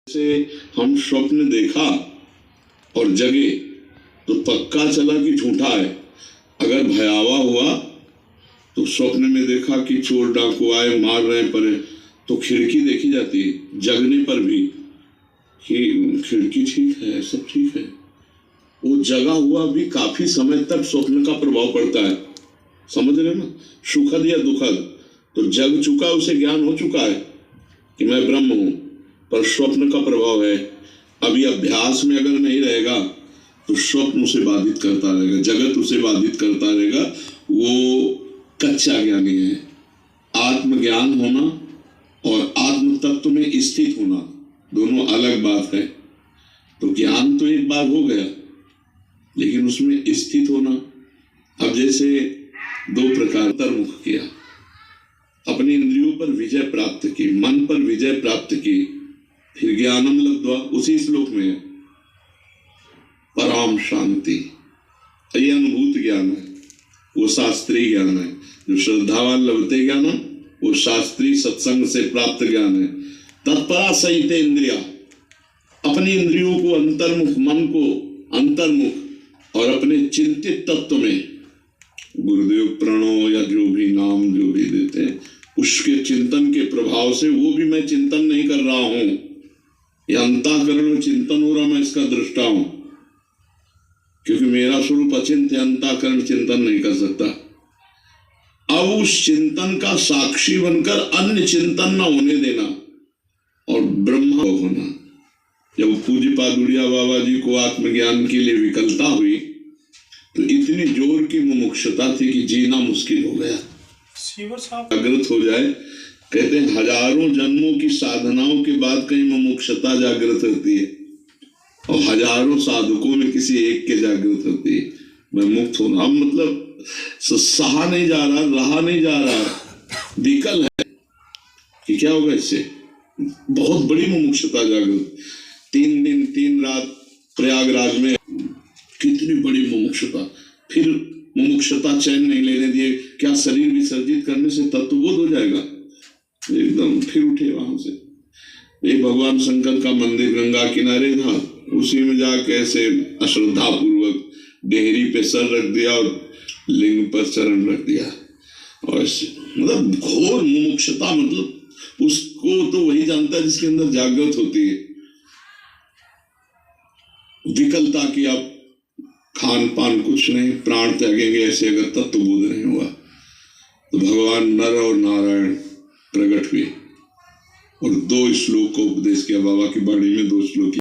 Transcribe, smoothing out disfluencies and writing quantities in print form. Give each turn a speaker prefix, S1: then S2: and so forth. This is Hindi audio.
S1: से हम स्वप्न देखा और जगे तो पक्का चला कि झूठा है। अगर भयावह हुआ तो स्वप्न में देखा कि चोर डाकू आए मार रहे पर तो खिड़की देखी जाती है जगने पर भी कि खिड़की ठीक है, सब ठीक है। वो जगा हुआ भी काफी समय तक स्वप्न का प्रभाव पड़ता है, समझ रहे ना, सुखद या दुखद। तो जग चुका, उसे ज्ञान हो चुका है कि मैं ब्रह्म हूं, पर स्वप्न का प्रभाव है। अभी अभ्यास में अगर नहीं रहेगा तो स्वप्न उसे बाधित करता रहेगा, जगत उसे बाधित करता रहेगा। वो कच्चा ज्ञानी है। आत्मज्ञान होना और आत्म तत्व में स्थित होना दोनों अलग बात है। तो ज्ञान तो एक बार हो गया, लेकिन उसमें स्थित होना, अब जैसे दो प्रकार अंतर्मुख किया, अपनी इंद्रियों पर विजय प्राप्त की, मन पर विजय प्राप्त की, फिर ज्ञानम लब्ध्वा, उसी श्लोक में है पराम शांति। ये अनुभूत ज्ञान है, वो शास्त्रीय ज्ञान है। जो श्रद्धावान लभते ज्ञानम, वो शास्त्रीय सत्संग से प्राप्त ज्ञान है। तत्परा सहित इंद्रिया, अपनी इंद्रियों को अंतर्मुख, मन को अंतर्मुख और अपने चिंतित तत्व में, गुरुदेव प्रणव या जो भी नाम जो भी देते हैं, उसके चिंतन के प्रभाव से, वो भी मैं चिंतन नहीं कर रहा हूं, यह अंतःकरण में चिंतन हो रहा, मैं इसका दृष्टा हूं, क्योंकि मेरा स्वरूप अचिंत्य है, अंतःकरण चिंतन नहीं कर सकता। अब उस चिंतन का साक्षी बनकर अन्य चिंतन न होने देना और ब्रह्म होना। जब पूज्य पादुड़िया बाबा जी को आत्मज्ञान के लिए विकलता हुई तो इतनी जोर की मुमुक्षुता थी कि जीना मुश्किल हो गया। जागृत हो जाए, कहते हैं हजारों जन्मों की साधनाओं के बाद कहीं मुमुक्षुता जागृत होती है और हजारों साधकों में किसी एक के जागृत होती है। मैं मुक्त होना, अब मतलब सहा नहीं जा रहा, रहा नहीं जा रहा, विकल है कि क्या होगा इससे। बहुत बड़ी मुमुक्षुता जागृत, 3 दिन 3 रात प्रयागराज में, कितनी बड़ी मुमुक्षुता। फिर मुमुक्षुता चैन नहीं लेने दिए, क्या शरीर विसर्जित करने से तत्वबोध हो जाएगा, एकदम फिर उठे वहां से। एक भगवान शंकर का मंदिर गंगा किनारे था, उसी में जाके ऐसे अश्रद्धा पूर्वक डेहरी पे सर रख दिया और लिंग पर चरण रख दिया। और मतलब घोर मुमुक्षुता, मतलब उसको तो वही जानता है जिसके अंदर जागृत होती है। विकलता की, आप खान पान कुछ नहीं, प्राण त्यागेंगे ऐसे अगर तत्वबोध नहीं हुआ तो भगवान नर और नारायण प्रकट हुए और 2 श्लोक को उपदेश किया। बाबा की वाणी में 2 श्लोक